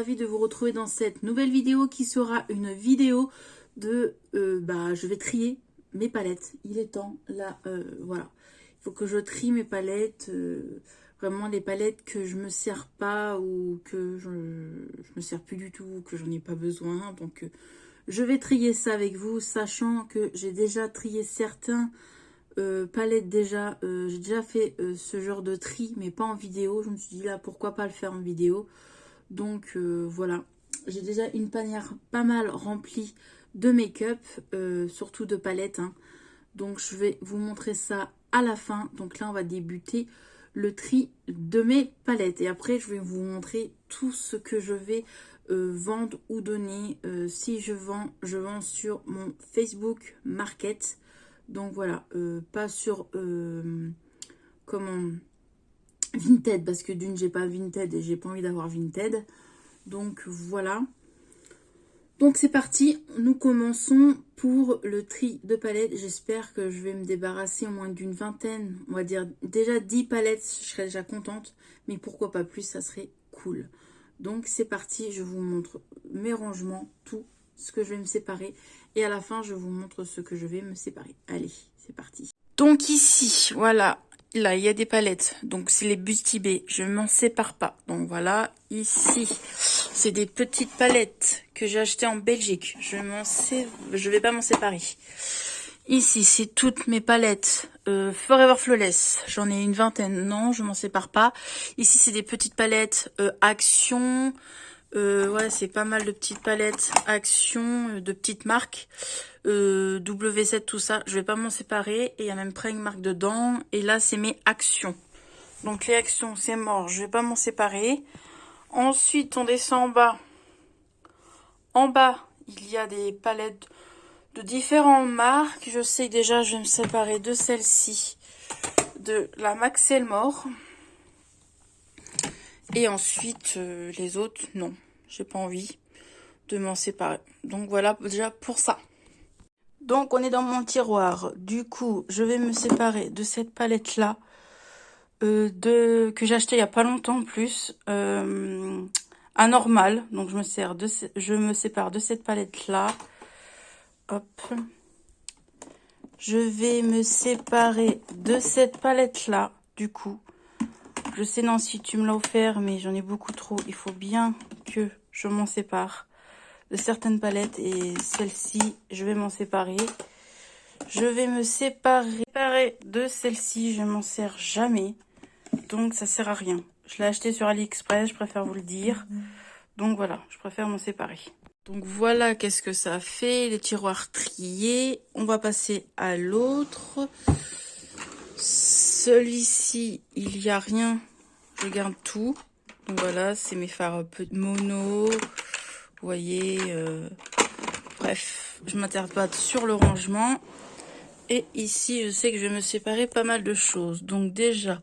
ravie de vous retrouver dans cette nouvelle vidéo qui sera une vidéo de... je vais trier mes palettes. Il est temps, là, voilà. Il faut que je trie mes palettes, vraiment les palettes que je me sers pas ou que je me sers plus du tout, ou que j'en ai pas besoin. Donc, je vais trier ça avec vous, sachant que j'ai déjà trié certains palettes déjà. J'ai déjà fait ce genre de tri, mais pas en vidéo. Je me suis dit là, pourquoi pas le faire en vidéo. Donc voilà, j'ai déjà une panière pas mal remplie de make-up, surtout de palettes, hein. Donc je vais vous montrer ça à la fin. Donc là, on va débuter le tri de mes palettes. Et après, je vais vous montrer tout ce que je vais vendre ou donner. Si je vends sur mon Facebook Market. Donc voilà, pas sur comment Vinted, parce que d'une j'ai pas Vinted et j'ai pas envie d'avoir Vinted. Donc voilà. Donc c'est parti, nous commençons pour le tri de palettes. J'espère que je vais me débarrasser au moins d'une vingtaine, on va dire déjà 10 palettes, je serais déjà contente. Mais pourquoi pas plus, ça serait cool. Donc c'est parti, je vous montre mes rangements, tout ce que je vais me séparer. Et à la fin, je vous montre ce que je vais me séparer. Allez, c'est parti. Donc ici, voilà, là, il y a des palettes. Donc c'est les Busty Bay, je m'en sépare pas. Donc voilà, ici, c'est des petites palettes que j'ai achetées en Belgique. Je vais pas m'en séparer. Ici, c'est toutes mes palettes Forever Flawless. J'en ai une vingtaine. Non, je m'en sépare pas. Ici, c'est des petites palettes Action. Ouais, c'est pas mal de petites palettes Action, de petites marques. W7, tout ça. Je vais pas m'en séparer. Et il y a même près une marque dedans. Et là, c'est mes Actions. Donc, les Actions, c'est mort. Je vais pas m'en séparer. Ensuite, on descend en bas. En bas, il y a des palettes de différentes marques. Je sais que déjà, je vais me séparer de celle-ci, de la Max Elmore. Et ensuite, les autres, non. J'ai pas envie de m'en séparer. Donc voilà déjà pour ça. Donc on est dans mon tiroir. Du coup, je vais me séparer de cette palette-là. Que j'ai acheté il y a pas longtemps en plus. Anormal. Donc je me sépare de cette palette-là. Hop. Je vais me séparer de cette palette-là, du coup. Je sais, Nancy, tu me l'as offert, mais j'en ai beaucoup trop. Il faut bien que je m'en sépare de certaines palettes. Et celle-ci, je vais m'en séparer. Je vais me séparer de celle-ci. Je m'en sers jamais. Donc, ça sert à rien. Je l'ai acheté sur AliExpress, je préfère vous le dire. Donc, voilà, je préfère m'en séparer. Donc voilà, qu'est-ce que ça fait, les tiroirs triés. On va passer à l'autre. Celui-ci, il n'y a rien. Je garde tout. Donc voilà, c'est mes fards mono. Vous voyez, bref, je m'attarde pas sur le rangement. Et ici, je sais que je vais me séparer pas mal de choses. Donc déjà,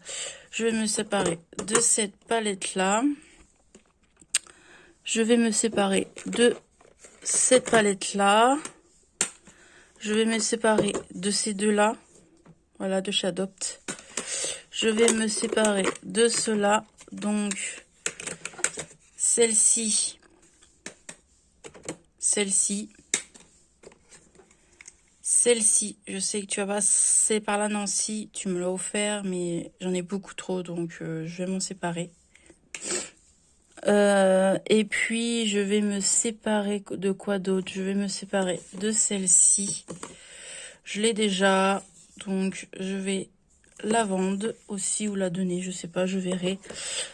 je vais me séparer de cette palette-là. Je vais me séparer de cette palette-là. Je vais me séparer de ces deux-là. Voilà, de chez Adopt. Je vais me séparer de cela. Donc, celle-ci. Celle-ci. Celle-ci. Je sais que tu vas passer par là, Nancy. Tu me l'as offert, mais j'en ai beaucoup trop. Donc, je vais m'en séparer. Et puis, je vais me séparer de quoi d'autre? Je vais me séparer de celle-ci. Je l'ai déjà. Donc, je vais la vendre aussi ou la donner. Je sais pas, je verrai.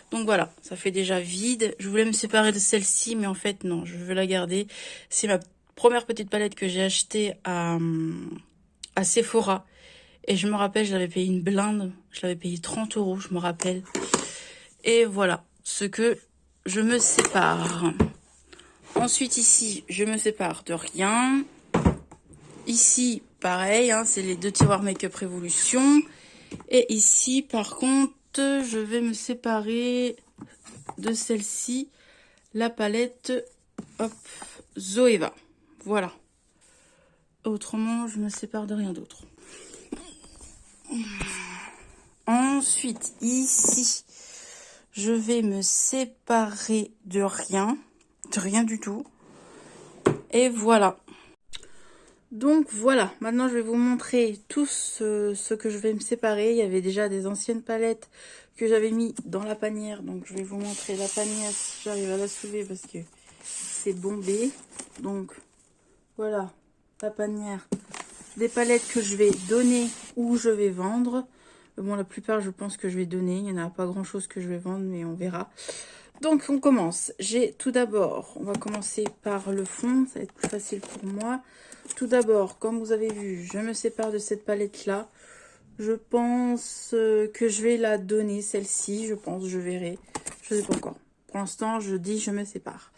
Donc, voilà. Ça fait déjà vide. Je voulais me séparer de celle-ci, mais en fait, non. Je veux la garder. C'est ma première petite palette que j'ai achetée à Sephora. Et je me rappelle, je l'avais payé une blinde. Je l'avais payé 30 €, je me rappelle. Et voilà. Ce que je me sépare. Ensuite, ici, je me sépare de rien. Ici, pareil, hein, c'est les deux tiroirs Make-up Révolution. Et ici, par contre, je vais me séparer de celle-ci, la palette hop, Zoeva. Voilà. Autrement, je me sépare de rien d'autre. Ensuite, ici, je vais me séparer de rien. de rien du tout. Et voilà. Donc voilà, maintenant je vais vous montrer tout ce que je vais me séparer. Il y avait déjà des anciennes palettes que j'avais mis dans la panière. Donc je vais vous montrer la panière si j'arrive à la soulever parce que c'est bombé. Donc voilà, la panière des palettes que je vais donner ou je vais vendre. Bon, la plupart je pense que je vais donner. Il n'y en a pas grand chose que je vais vendre, mais on verra. Donc on commence. J'ai tout d'abord, on va commencer par le fond, ça va être plus facile pour moi. Tout d'abord, comme vous avez vu, je me sépare de cette palette là. Je pense que je vais la donner, celle-ci, je pense, je verrai. Je ne sais pas encore. Pour l'instant, je dis je me sépare.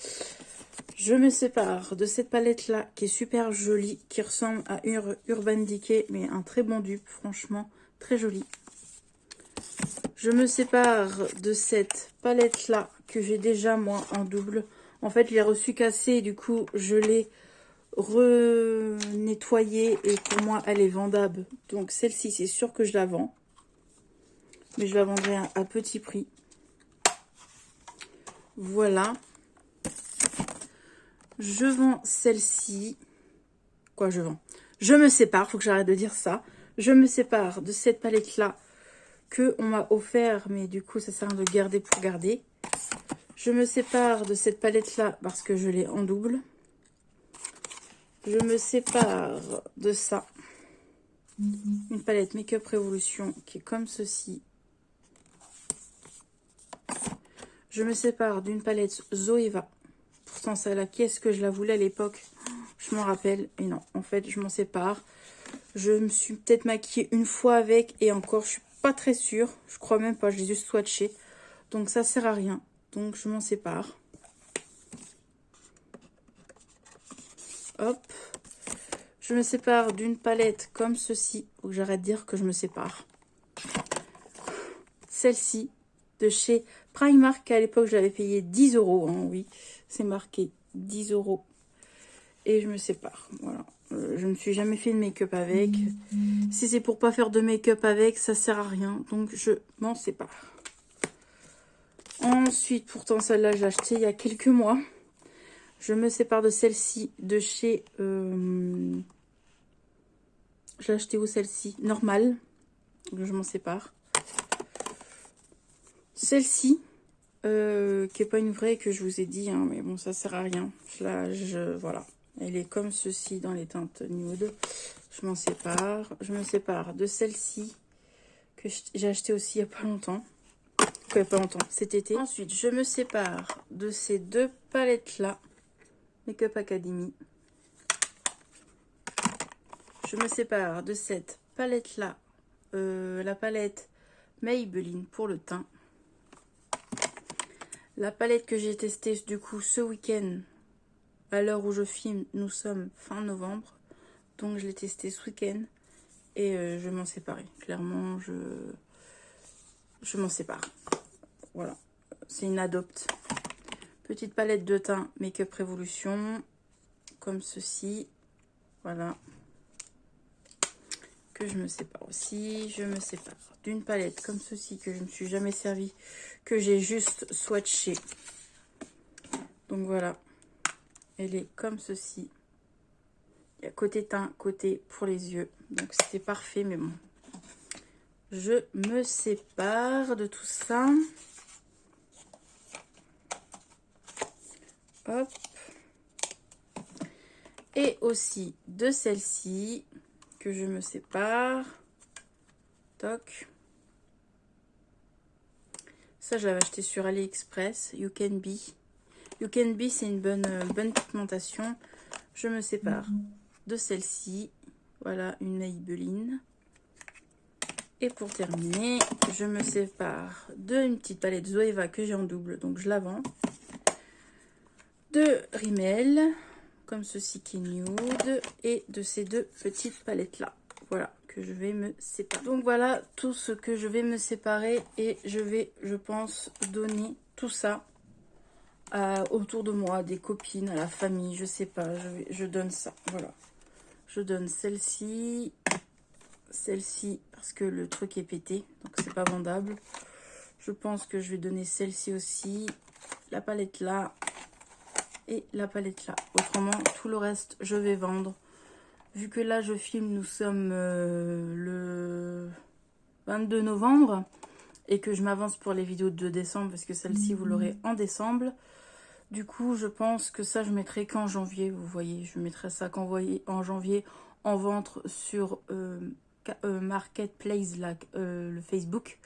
Je me sépare de cette palette là qui est super jolie, qui ressemble à Urban Decay, mais un très bon dupe, franchement, très joli. Je me sépare de cette palette là que j'ai déjà moi en double. En fait, je l'ai reçue cassée et du coup, je l'ai renettoyée et pour moi, elle est vendable. Donc celle-ci, c'est sûr que je la vends. Mais je la vendrai à petit prix. Voilà. Je vends celle-ci. Quoi, je vends? Je me sépare, faut que j'arrête de dire ça. Je me sépare de cette palette là que on m'a offert, mais du coup ça sert à rien de garder pour garder. Je me sépare de cette palette là parce que je l'ai en double. Je me sépare de ça, une palette Make Up Revolution qui est comme ceci. Je me sépare d'une palette Zoeva, pourtant celle-là, qu'est-ce que je la voulais à l'époque, je m'en rappelle, et non, en fait je m'en sépare. Je me suis peut-être maquillée une fois avec, et encore je suis pas très sûre, je crois même pas, je les ai juste swatchés, donc ça sert à rien, donc je m'en sépare. Hop, je me sépare d'une palette comme ceci, faut que j'arrête de dire que je me sépare. Celle-ci de chez Primark, à l'époque j'avais payé 10 €, hein, oui, c'est marqué 10 €. Et je me sépare, voilà. Je ne me suis jamais fait de make-up avec. Si c'est pour pas faire de make-up avec, ça sert à rien, donc je m'en sépare. Ensuite, pourtant celle-là, je l'ai achetée il y a quelques mois. Je me sépare de celle-ci de chez... je l'ai achetée où celle-ci? Normal. Donc je m'en sépare. Celle-ci, qui est pas une vraie que je vous ai dit, hein, mais bon, ça sert à rien. Voilà. Elle est comme ceci dans les teintes nude. Je m'en sépare. Je me sépare de celle-ci que j'ai acheté aussi il n'y a pas longtemps. Il n'y a pas longtemps, cet été. Ensuite, je me sépare de ces deux palettes-là. Make Up Academy. Je me sépare de cette palette-là. La palette Maybelline pour le teint. La palette que j'ai testée du coup ce week-end. À l'heure où je filme, nous sommes fin novembre. Donc je l'ai testée ce week-end. Et je m'en séparer. Clairement, je m'en sépare. Voilà. C'est une adopte. Petite palette de teint Make Up Revolution. Comme ceci. Voilà. Que je me sépare aussi. Je me sépare d'une palette comme ceci que je ne me suis jamais servi. Que j'ai juste swatché. Donc voilà. Elle est comme ceci. Il y a côté teint, côté pour les yeux. Donc c'était parfait, mais bon. Je me sépare de tout ça. Hop. Et aussi de celle-ci que je me sépare. Toc. Ça, je l'avais acheté sur AliExpress. You Can Be. You Can Be, c'est une bonne pigmentation. Je me sépare de celle-ci. Voilà, une Maybelline. Et pour terminer, je me sépare d'une petite palette Zoeva que j'ai en double, donc je la vends. De Rimmel, comme ceci qui est nude, et de ces deux petites palettes là. Voilà, que je vais me séparer. Donc voilà tout ce que je vais me séparer et je vais, je pense, donner tout ça autour de moi, des copines, à la famille, je sais pas, je donne ça, voilà. Je donne celle-ci, celle-ci, parce que le truc est pété, donc c'est pas vendable. Je pense que je vais donner celle-ci aussi, la palette là, et la palette là. Autrement, tout le reste, je vais vendre. Vu que là, je filme, nous sommes le 22 novembre et que je m'avance pour les vidéos de décembre parce que celle-ci, vous l'aurez en décembre. Du coup, je pense que ça, je mettrai qu'en janvier, vous voyez. Je mettrai ça en janvier en vente sur Marketplace, là, le Facebook.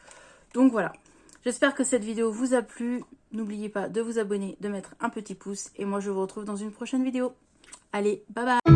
Donc voilà. J'espère que cette vidéo vous a plu. N'oubliez pas de vous abonner, de mettre un petit pouce. Et moi, je vous retrouve dans une prochaine vidéo. Allez, bye bye!